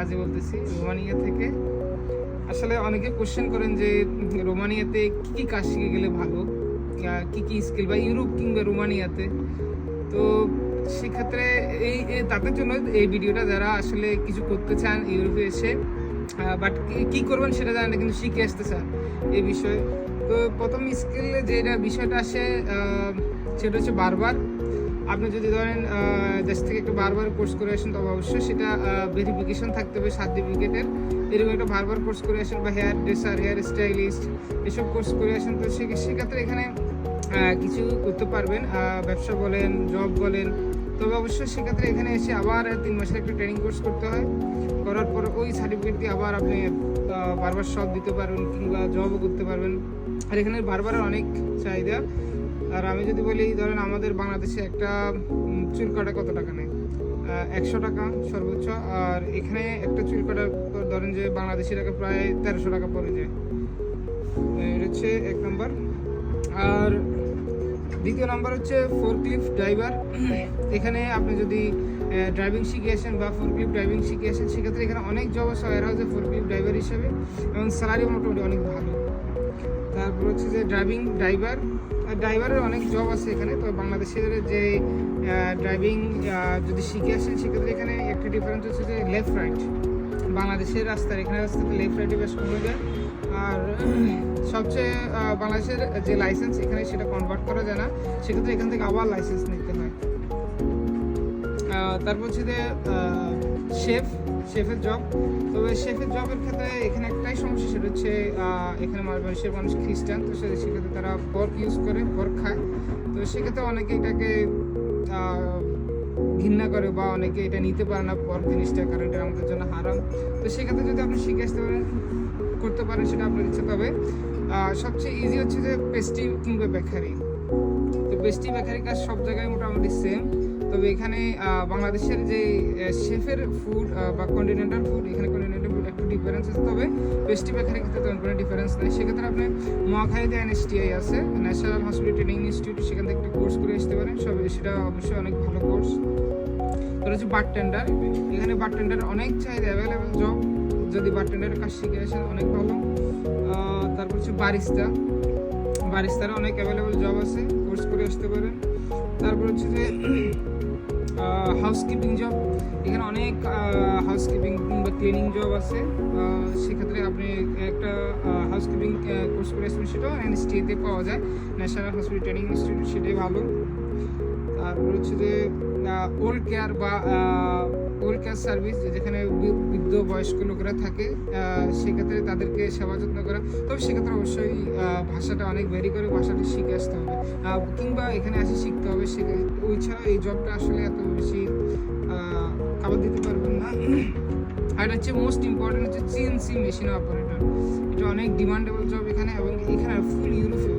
কাজে বলতেছি, রোমানিয়া থেকে। আসলে অনেকে কোশ্চেন করেন যে রোমানিয়াতে কী কাজ শিখে গেলে ভালো, কী স্কিল, বা ইউরোপ কিংবা রোমানিয়াতে। তো সেক্ষেত্রে তাদের জন্য এই ভিডিওটা, যারা আসলে কিছু করতে চান ইউরোপে এসে, বাট কী করবেন সেটা জানেন না কিন্তু শিখে আসতে চান এই বিষয়ে। তো প্রথম স্কিলে যেটা বিষয়টা আসে সেটা হচ্ছে বারবার। আপনি যদি ধরেন দেশ থেকে একটু বারবার কোর্স করে আসেন, তবে অবশ্যই সেটা ভেরিফিকেশন থাকতে হবে সার্টিফিকেটের। এরকম একটা বারবার কোর্স করে আসেন, বা হেয়ার ড্রেসার, হেয়ার স্টাইলিস্ট, এসব কোর্স করে আসেন। তো সেক্ষেত্রে এখানে কিছু করতে পারবেন, ব্যবসা বলেন, জব বলেন। তবে অবশ্যই সেক্ষেত্রে এখানে এসে আবার 3 মাসের একটা ট্রেনিং কোর্স করতে হয়। করার পর ওই সার্টিফিকেট দিয়ে আবার আপনি বারবার সব দিতে পারবেন, কিংবা জবও করতে পারবেন। আর এখানে বারবারের অনেক চাহিদা। আর আমি যদি বলি, ধরেন আমাদের বাংলাদেশে একটা চুল কাটা কত টাকা নেয়? 100 টাকা সর্বোচ্চ। আর এখানে একটা চুল কাটার ধরেন যে বাংলাদেশি টাকা প্রায় 1300 টাকা পড়ে যায়। এটা হচ্ছে 1 নম্বর। আর দ্বিতীয় নাম্বার হচ্ছে ফোরক্লিফট ড্রাইভার। এখানে আপনি যদি ড্রাইভিং শিখে আসেন বা ফোরক্লিফট ড্রাইভিং শিখে আসেন, সেক্ষেত্রে এখানে অনেক জব আছে ওয়ার হাউসে ফোরক্লিফট ড্রাইভার হিসেবে, এবং স্যালারি মোটামুটি অনেক ভালো। তারপর হচ্ছে যে ড্রাইভারের অনেক জব আছে এখানে। তো বাংলাদেশের যে ড্রাইভিং যদি শিখে আসেন, সেক্ষেত্রে এখানে একটা ডিফারেন্স হচ্ছে যে লেফট রাইট। বাংলাদেশের রাস্তার এখানে রাস্তাতে লেফট রাইটে বেশ কমে যায়। আর সবচেয়ে বাংলাদেশের যে লাইসেন্স এখানে, সেটা কনভার্ট করা যায় না, সেক্ষেত্রে এখান থেকে আবার লাইসেন্স নিতে হয়। তারপর হচ্ছে যে শেফের জব। তবে শেফের জবের ক্ষেত্রে এখানে একটাই সমস্যা, সেটা হচ্ছে এখানে মালয়েশিয়ার মানুষ খ্রিস্টান। তো সেক্ষেত্রে তারা পর্ক ইউজ করে, পর্ক খায়। তো সেক্ষেত্রে অনেকে এটাকে ঘৃণা করে, বা অনেকে এটা নিতে পারে না পর্ক জিনিসটা, কারণ এটা আমাদের জন্য হারাম। তো সেক্ষেত্রে যদি আপনি শিখে আসতে পারেন, করতে পারেন, সেটা আপনার ইচ্ছে। তবে সবচেয়ে ইজি হচ্ছে যে পেস্ট্রি কিংবা বেকারি। তো পেস্ট্রি বেকারি কাজ সব জায়গায় মোটামুটি সেম। তবে এখানে বাংলাদেশের যে শেফের ফুড বা কন্টিনেন্টাল ফুড, এখানে কন্টিনেন্টাল ফুড একটু ডিফারেন্স আছে। তবে পেস্ট্রি বেকারি ক্ষেত্রে তেমন কোনো ডিফারেন্স নেই। সেক্ষেত্রে আপনি মহাখালীতে NSTI আছে, ন্যাশনাল হসপিটাল ট্রেনিং ইনস্টিটিউট, সেখান থেকে একটা কোর্স করে আসতে পারেন। সেটা অবশ্যই অনেক ভালো কোর্স। তারপর হচ্ছে বারটেন্ডার। এখানে বারটেন্ডার অনেক চাহিদা, অ্যাভেলেবেল জব। যদি বারটেন্ডারের কাজ শিখে আসেন, অনেক ভালো। তারপর হচ্ছে বারিস্তারও অনেক অ্যাভেলেবেল জব আছে, কোর্স করে আসতে পারেন। তারপর হচ্ছে যে হাউসকিপিং জব। এখানে অনেক হাউসকিপিং বা ক্লিনিং জব আছে। সেক্ষেত্রে আপনি একটা হাউসকিপিং কোর্স করে আসবেন, সেটাও NSTI-তে পাওয়া যায়, ন্যাশনাল হসপিটাল ট্রেনিং ইনস্টিটিউট, সেটাই ভালো। তারপর হচ্ছে যে ওল্ড কেয়ার সার্ভিস, যেখানে বৃদ্ধ বয়স্ক লোকেরা থাকে, সেক্ষেত্রে তাদেরকে সেবা যত্ন করা। তবে সেক্ষেত্রে অবশ্যই ভাষাটা অনেক ভ্যারি করে, ভাষাটা শিখে আসতে হবে, কিংবা এখানে এসে শিখতে হবে। ওই ছাড়া এই জবটা আসলে এত বেশি খাবার দিতে পারবেন না। আর হচ্ছে মোস্ট ইম্পর্টেন্ট হচ্ছে CNC মেশিন অপারেটর। এটা অনেক ডিমান্ডেবল জব এখানে, এবং এখানে ফুল ইউরোপে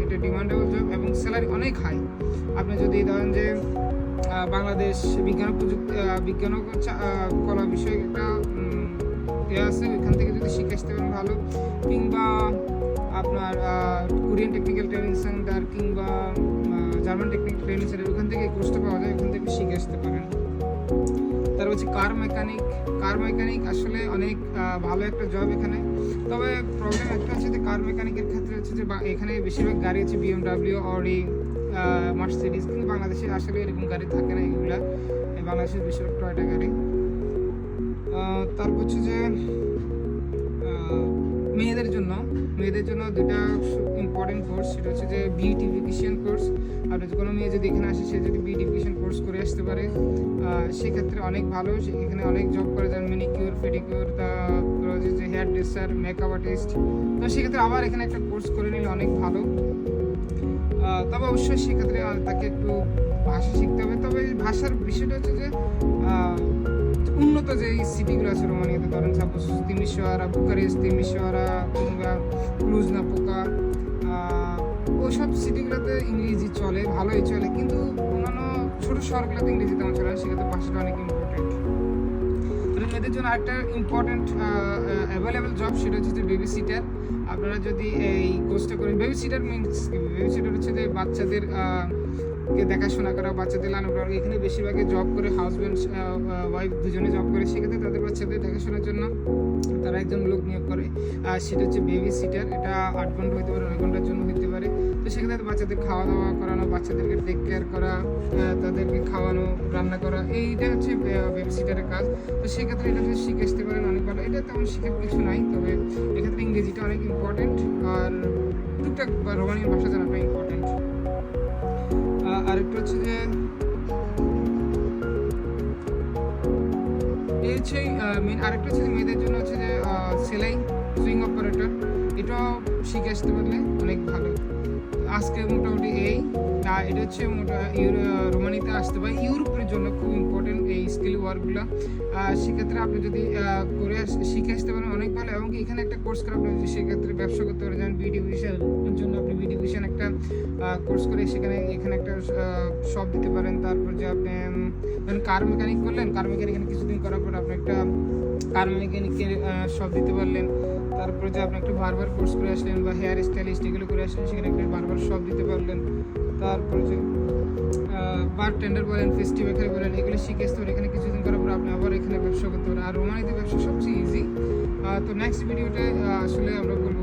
এটা ডিমান্ডেবল জব, এবং স্যালারি অনেক হাই। আপনি যদি ধরেন যে বাংলাদেশ বিজ্ঞান ও কলা বিষয়ে একটা আছে, ওইখান থেকে যদি শিখে আসতে পারেন ভালো। কিংবা আপনার কোরিয়ান টেকনিক্যাল ট্রেনিং সেন্টার কিংবা জার্মান টেকনিক্যাল ট্রেনিং সেন্টার, ওখান থেকে কোর্সটা পাওয়া যায়, ওখান থেকে শিখে আসতে পারেন। তারপর হচ্ছে কার মেকানিক আসলে অনেক ভালো একটা জব এখানে। তবে প্রবলেম একটা হচ্ছে যে কার মেকানিকের ক্ষেত্রে হচ্ছে যে এখানে বেশিরভাগ গাড়ি আছে BMW, অডি, মার্সিডিজ, কিন্তু বাংলাদেশে আসলে এরকম গাড়ি থাকে না। এগুলা বাংলাদেশের বেশিরভাগ টয়টা গাড়ি। তারপর হচ্ছে যে মেয়েদের জন্য দুটা ইম্পর্টেন্ট কোর্স, সেটা হচ্ছে যে বিউটিফিকেশন কোর্স। আপনি কোনো মেয়ে যদি এখানে আসে, সে যদি বিউটিফিকেশন কোর্স করে আসতে পারে, সেক্ষেত্রে অনেক ভালো। এখানে অনেক জব করে যান, ম্যানিকিউর, পেডিকিউর, তারপর হচ্ছে যে হেয়ার ড্রেসার, মেকআপ আর্টিস্ট। তো সেক্ষেত্রে আবার এখানে একটা কোর্স করে নিলে অনেক ভালো। তবে অবশ্যই সেক্ষেত্রে তাকে একটু ভাষা শিখতে হবে। তবে ভাষার বিষয়টা হচ্ছে যে উন্নত যে সিটিগুলো আছে রোমানিয়াতে, ধরেন সাপোজ তিমিশোয়ারা, বুকারেস্ট, তিমিশোয়ারা কিংবা ক্লুজ-নাপোকা, ওইসব সিটিগুলোতে ইংরেজি চলে, ভালোই চলে। কিন্তু অন্যান্য ছোটো শহরগুলোতে ইংরেজি তেমন চলে না, সেক্ষেত্রে ভাষাটা অনেক ইম্পর্টেন্ট। মেয়েদের জন্য একটা ইম্পর্টেন্ট অ্যাভেলেবেল জব, সেটা হচ্ছে যে বেবি সিটার। আপনারা যদি এই কোর্সটা করেন, baby seater means baby seater হচ্ছে যে বাচ্চাদের কে দেখাশোনা করা, বাচ্চাদের লালন পালন। এখানে বেশিরভাগই জব করে, হাজব্যান্ড ওয়াইফ দুজনে জব করে, সেক্ষেত্রে তাদের বাচ্চাদের দেখাশোনার জন্য তারা একজন লোক নিয়োগ করে। সেটা হচ্ছে বেবি সিটার। এটা 8 ঘন্টা হতে পারে, 9 ঘন্টার জন্য হতে পারে। তো সেক্ষেত্রে বাচ্চাদের খাওয়া দাওয়া করানো, বাচ্চাদেরকে টেক কেয়ার করা, তাদেরকে খাওয়ানো, রান্না করা, এইটা হচ্ছে বেবি সিটারের কাজ। তো সেক্ষেত্রে এটা যদি শিখে আসতে পারেন অনেক ভালো। এটা তেমন শিখার কিছু নাই, তবে এক্ষেত্রে ইংরেজিটা অনেক ইম্পর্টেন্ট, আর টুকটাক রোমানিয়ান ভাষা জানাটা ইম্পর্টেন্ট। আরেকটা হচ্ছে যে এই হচ্ছে মেন। আরেকটা হচ্ছে যে মেয়েদের জন্য হচ্ছে যে সেলাই, সুইং অপারেটর, এটাও শিখে আসতে পারলে অনেক ভালো। আজকে মোটামুটি এটা হচ্ছে রোমানিতে আসতে পারে। ইউরোপের জন্য খুব ইম্পর্টেন্ট এই স্কিল ওয়ার্কগুলো। সেক্ষেত্রে আপনি যদি করে শিখে আসতে পারেন অনেক ভালো। এবং এখানে একটা কোর্স করে আপনি যদি সেক্ষেত্রে ব্যবসা করতে পারেন, যেমন বিডি ভিশনের জন্য আপনি বিডি ভিশন একটা কোর্স করে এখানে একটা শপ দিতে পারেন। তারপর যে আপনি কার মেকানিক করলেন, কার মেকানিক কিছুদিন করার পর আপনি একটা কার মেকানিকের শপ দিতে পারলেন। তারপরে যে আপনি একটু বারবার কোর্স করে আসলেন, বা হেয়ার স্টাইলিস্ট এগুলো করে আসলেন, সেখানে একটা বারবার শপ দিতে পারলেন। তারপরে যে বার টেন্ডার বলেন, ফেস্টিভ্যাল বলেন, এগুলো শিখে আসতে পারেন। এখানে কিছুদিন করার পর আপনি আবার এখানে ব্যবসা করতে পারেন। আর রোমানিতে ব্যবসা সবচেয়ে ইজি। তো নেক্সট ভিডিওতে আসলে আমরা বলবো